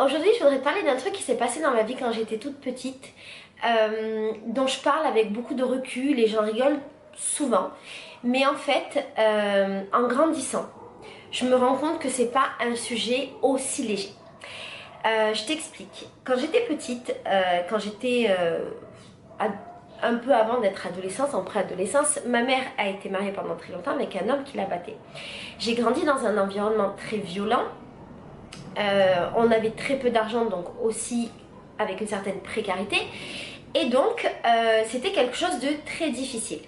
Aujourd'hui je voudrais te parler d'un truc qui s'est passé dans ma vie quand j'étais toute petite, dont je parle avec beaucoup de recul et j'en rigole souvent. Mais en fait, en grandissant, je me rends compte que c'est pas un sujet aussi léger. Je t'explique. Quand j'étais petite, quand j'étais un peu avant d'être adolescente, en préadolescence, ma mère a été mariée pendant très longtemps avec un homme qui la battait. J'ai grandi dans un environnement très violent. On avait très peu d'argent, donc aussi avec une certaine précarité. Et donc, c'était quelque chose de très difficile.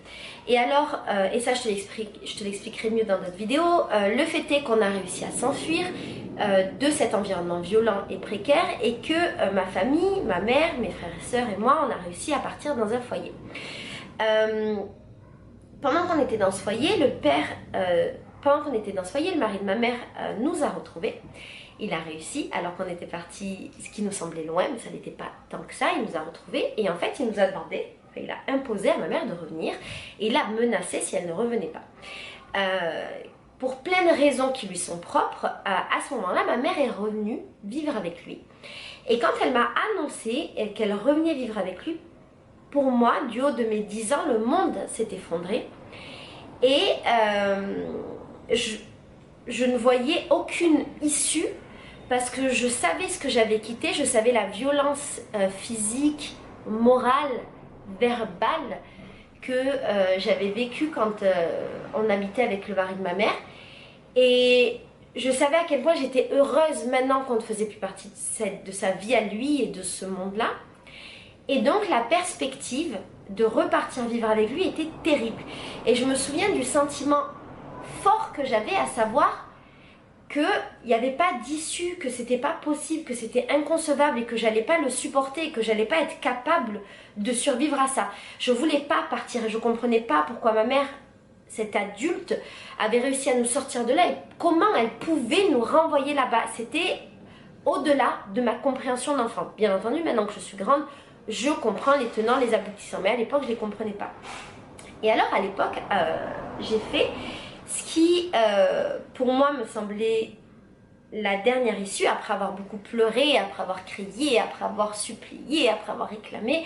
Et alors, et ça je te l'expliquerai mieux dans notre vidéo, le fait est qu'on a réussi à s'enfuir de cet environnement violent et précaire et que ma famille, ma mère, mes frères et sœurs et moi, on a réussi à partir dans un foyer. Pendant qu'on était dans ce foyer, le mari de ma mère nous a retrouvés. Il a réussi alors qu'on était parti, ce qui nous semblait loin, mais ça n'était pas tant que ça. Il nous a retrouvés et en fait il nous a demandé, il a imposé à ma mère de revenir et il a menacé si elle ne revenait pas. Pour plein de raisons qui lui sont propres, à ce moment-là, ma mère est revenue vivre avec lui. Et quand elle m'a annoncé qu'elle revenait vivre avec lui, pour moi, du haut de mes 10 ans, le monde s'est effondré. Et je ne voyais aucune issue parce que je savais ce que j'avais quitté, je savais la violence physique, morale, verbale que j'avais vécue quand on habitait avec le mari de ma mère. Et je savais à quel point j'étais heureuse maintenant qu'on ne faisait plus partie de sa vie à lui et de ce monde-là. Et donc la perspective de repartir vivre avec lui était terrible. Et je me souviens du sentiment fort que j'avais, à savoir qu'il n'y avait pas d'issue, que c'était pas possible, que c'était inconcevable et que j'allais pas le supporter et que j'allais pas être capable de survivre à ça. Je voulais pas partir et je comprenais pas pourquoi ma mère, cette adulte, avait réussi à nous sortir de là et comment elle pouvait nous renvoyer là-bas. C'était au-delà de ma compréhension d'enfant. Bien entendu, maintenant que je suis grande, je comprends les tenants, les aboutissants, mais à l'époque je les comprenais pas. Et alors à l'époque, j'ai fait ce qui, pour moi, me semblait la dernière issue, après avoir beaucoup pleuré, après avoir crié, après avoir supplié, après avoir réclamé.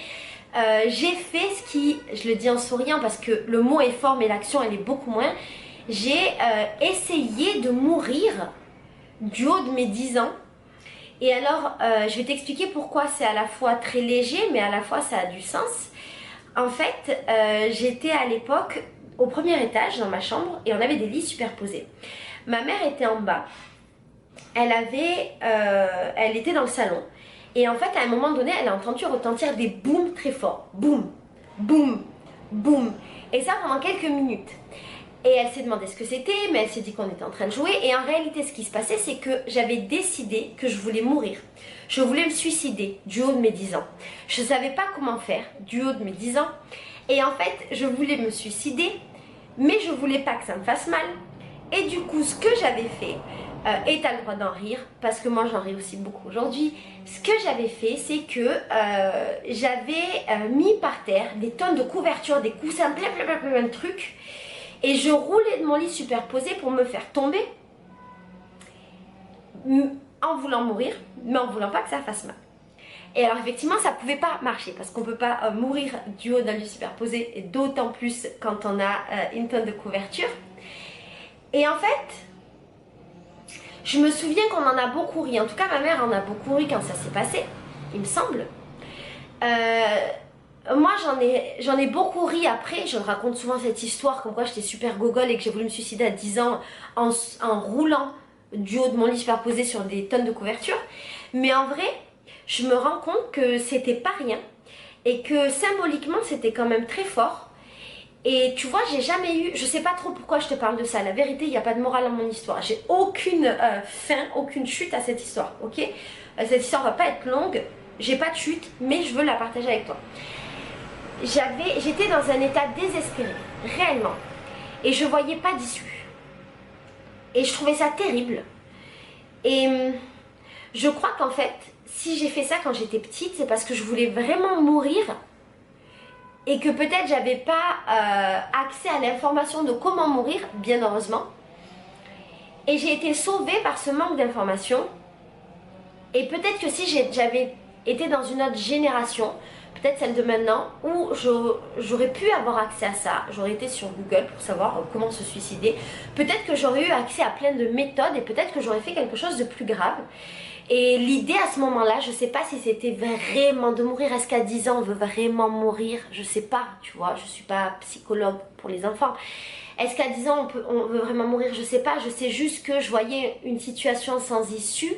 J'ai fait ce qui, je le dis en souriant parce que le mot est fort mais l'action elle est beaucoup moins. J'ai essayé de mourir du haut de mes 10 ans. Et alors, je vais t'expliquer pourquoi c'est à la fois très léger mais à la fois ça a du sens. En fait, j'étais à l'époque au premier étage dans ma chambre et on avait des lits superposés. Ma mère était en bas. Elle était dans le salon. Et en fait, à un moment donné, elle a entendu retentir des booms très forts. Boum, boum, boum. Et ça pendant quelques minutes. Et elle s'est demandé ce que c'était, mais elle s'est dit qu'on était en train de jouer. Et en réalité, ce qui se passait, c'est que j'avais décidé que je voulais mourir. Je voulais me suicider du haut de mes 10 ans. Je ne savais pas comment faire du haut de mes 10 ans. Et en fait, je voulais me suicider, mais je ne voulais pas que ça me fasse mal. Et du coup, ce que j'avais fait, et tu as le droit d'en rire, parce que moi j'en ris aussi beaucoup aujourd'hui, ce que j'avais fait, c'est que j'avais mis par terre des tonnes de couvertures, des coussins, plein de trucs, et je roulais de mon lit superposé pour me faire tomber, en voulant mourir, mais en voulant pas que ça fasse mal. Et alors effectivement ça pouvait pas marcher parce qu'on peut pas mourir du haut d'un lit superposé et d'autant plus quand on a une tonne de couverture. Et en fait, je me souviens qu'on en a beaucoup ri, en tout cas ma mère en a beaucoup ri quand ça s'est passé, il me semble. Moi j'en ai beaucoup ri après, je raconte souvent cette histoire comme quoi j'étais super gogole et que j'ai voulu me suicider à 10 ans en roulant du haut de mon lit superposé sur des tonnes de couverture. Mais en vrai, je me rends compte que c'était pas rien et que symboliquement c'était quand même très fort. Et tu vois, j'ai jamais eu, je sais pas trop pourquoi je te parle de ça, la vérité, il n'y a pas de morale dans mon histoire. J'ai aucune fin, aucune chute à cette histoire, ok? Cette histoire va pas être longue, j'ai pas de chute, mais je veux la partager avec toi. J'étais dans un état désespéré, réellement, et je voyais pas d'issue. Et je trouvais ça terrible. Et je crois qu'en fait, si j'ai fait ça quand j'étais petite, c'est parce que je voulais vraiment mourir et que peut-être j'avais pas accès à l'information de comment mourir, bien heureusement. Et j'ai été sauvée par ce manque d'information Et peut-être que si j'avais été dans une autre génération, peut-être celle de maintenant, où j'aurais pu avoir accès à ça, j'aurais été sur Google pour savoir comment se suicider, peut-être que j'aurais eu accès à plein de méthodes et peut-être que j'aurais fait quelque chose de plus grave. Et l'idée à ce moment-là, je sais pas si c'était vraiment de mourir, est-ce qu'à 10 ans on veut vraiment mourir, je sais pas, tu vois, je suis pas psychologue pour les enfants. Est-ce qu'à 10 ans on veut vraiment mourir, je sais pas, je sais juste que je voyais une situation sans issue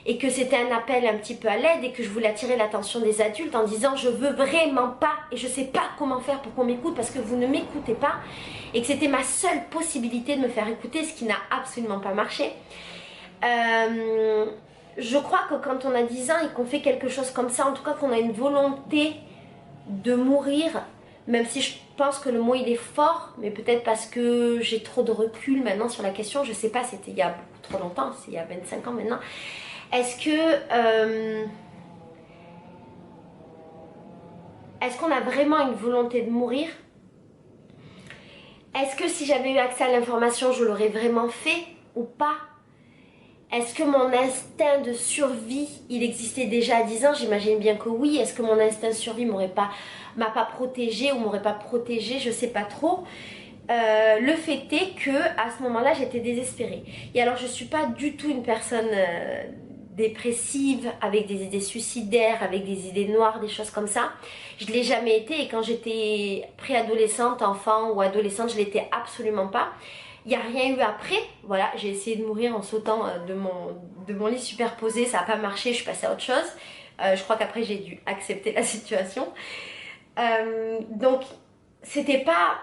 et que c'était un appel un petit peu à l'aide et que je voulais attirer l'attention des adultes en disant je veux vraiment pas et je sais pas comment faire pour qu'on m'écoute parce que vous ne m'écoutez pas, et que c'était ma seule possibilité de me faire écouter, ce qui n'a absolument pas marché. Je crois que quand on a 10 ans et qu'on fait quelque chose comme ça, en tout cas qu'on a une volonté de mourir, même si je pense que le mot il est fort, mais peut-être parce que j'ai trop de recul maintenant sur la question, je sais pas, c'était il y a beaucoup trop longtemps, c'est il y a 25 ans maintenant. Est-ce qu'on a vraiment une volonté de mourir? Est-ce que si j'avais eu accès à l'information, je l'aurais vraiment fait ou pas? Est-ce que mon instinct de survie, il existait déjà à 10 ans? J'imagine bien que oui. Est-ce que mon instinct de survie m'a pas protégée ou m'aurait pas protégée? Je sais pas trop. Le fait est que à ce moment-là, j'étais désespérée. Et alors, je suis pas du tout une personne dépressive, avec des idées suicidaires, avec des idées noires, des choses comme ça. Je ne l'ai jamais été, et quand j'étais préadolescente, enfant ou adolescente, je l'étais absolument pas. Il n'y a rien eu après, voilà, j'ai essayé de mourir en sautant de mon lit superposé, ça n'a pas marché, je suis passée à autre chose. Je crois qu'après j'ai dû accepter la situation. Donc c'était pas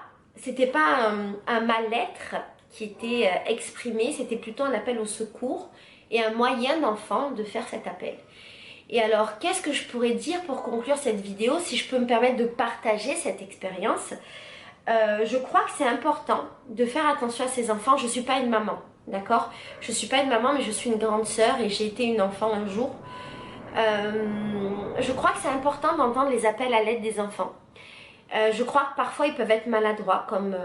un mal-être qui était exprimé, c'était plutôt un appel au secours et un moyen d'enfant de faire cet appel. Et alors, qu'est-ce que je pourrais dire pour conclure cette vidéo, si je peux me permettre de partager cette expérience? Je crois que c'est important de faire attention à ses enfants. Je ne suis pas une maman, d'accord? Je ne suis pas une maman, mais je suis une grande sœur et j'ai été une enfant un jour. Je crois que c'est important d'entendre les appels à l'aide des enfants. Je crois que parfois ils peuvent être maladroits, comme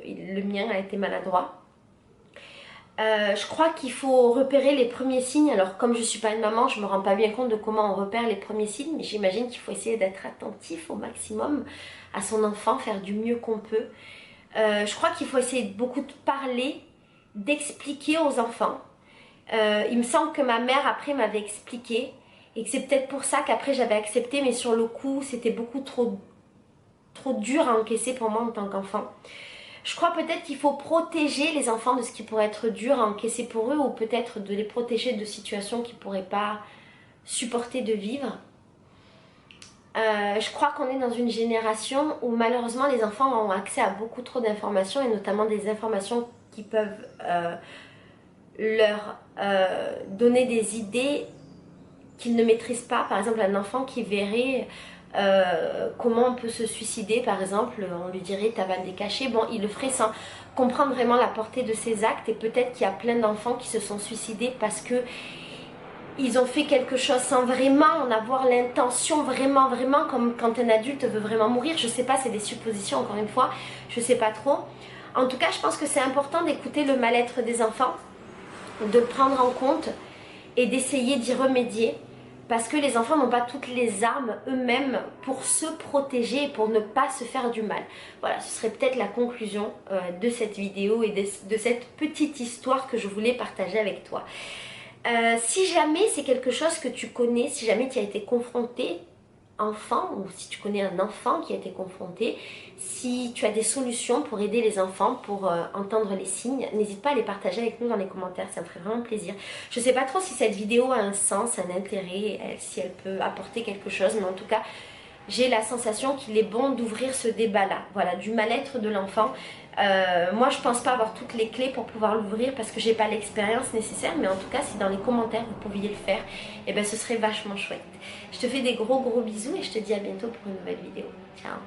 le mien a été maladroit. Je crois qu'il faut repérer les premiers signes. Alors comme je ne suis pas une maman, je ne me rends pas bien compte de comment on repère les premiers signes, mais j'imagine qu'il faut essayer d'être attentif au maximum à son enfant, faire du mieux qu'on peut. Je crois qu'il faut essayer beaucoup de parler, d'expliquer aux enfants. Il me semble que ma mère après m'avait expliqué et que c'est peut-être pour ça qu'après j'avais accepté, mais sur le coup c'était beaucoup trop dur à encaisser pour moi en tant qu'enfant. Je crois peut-être qu'il faut protéger les enfants de ce qui pourrait être dur à encaisser pour eux, ou peut-être de les protéger de situations qu'ils ne pourraient pas supporter de vivre. Je crois qu'on est dans une génération où malheureusement les enfants ont accès à beaucoup trop d'informations, et notamment des informations qui peuvent leur donner des idées qu'ils ne maîtrisent pas. Par exemple, un enfant qui verrait comment on peut se suicider, par exemple, on lui dirait t'avales des cachets, bon, il le ferait sans comprendre vraiment la portée de ses actes. Et peut-être qu'il y a plein d'enfants qui se sont suicidés parce que ils ont fait quelque chose sans vraiment en avoir l'intention, vraiment, comme quand un adulte veut vraiment mourir. Je sais pas, c'est des suppositions, encore une fois, je sais pas trop. En tout cas, je pense que c'est important d'écouter le mal-être des enfants, de le prendre en compte et d'essayer d'y remédier, parce que les enfants n'ont pas toutes les armes eux-mêmes pour se protéger et pour ne pas se faire du mal. Voilà, ce serait peut-être la conclusion de cette vidéo et de cette petite histoire que je voulais partager avec toi. Si jamais c'est quelque chose que tu connais, si jamais tu as été confronté enfant, ou si tu connais un enfant qui a été confronté, si tu as des solutions pour aider les enfants, pour entendre les signes, n'hésite pas à les partager avec nous dans les commentaires, ça me ferait vraiment plaisir. Je ne sais pas trop si cette vidéo a un sens, un intérêt, si elle peut apporter quelque chose, mais en tout cas, j'ai la sensation qu'il est bon d'ouvrir ce débat-là, voilà, du mal-être de l'enfant. Moi je pense pas avoir toutes les clés pour pouvoir l'ouvrir parce que j'ai pas l'expérience nécessaire, mais en tout cas si dans les commentaires vous pouviez le faire, et ben ce serait vachement chouette. Je te fais des gros bisous et je te dis à bientôt pour une nouvelle vidéo. Ciao.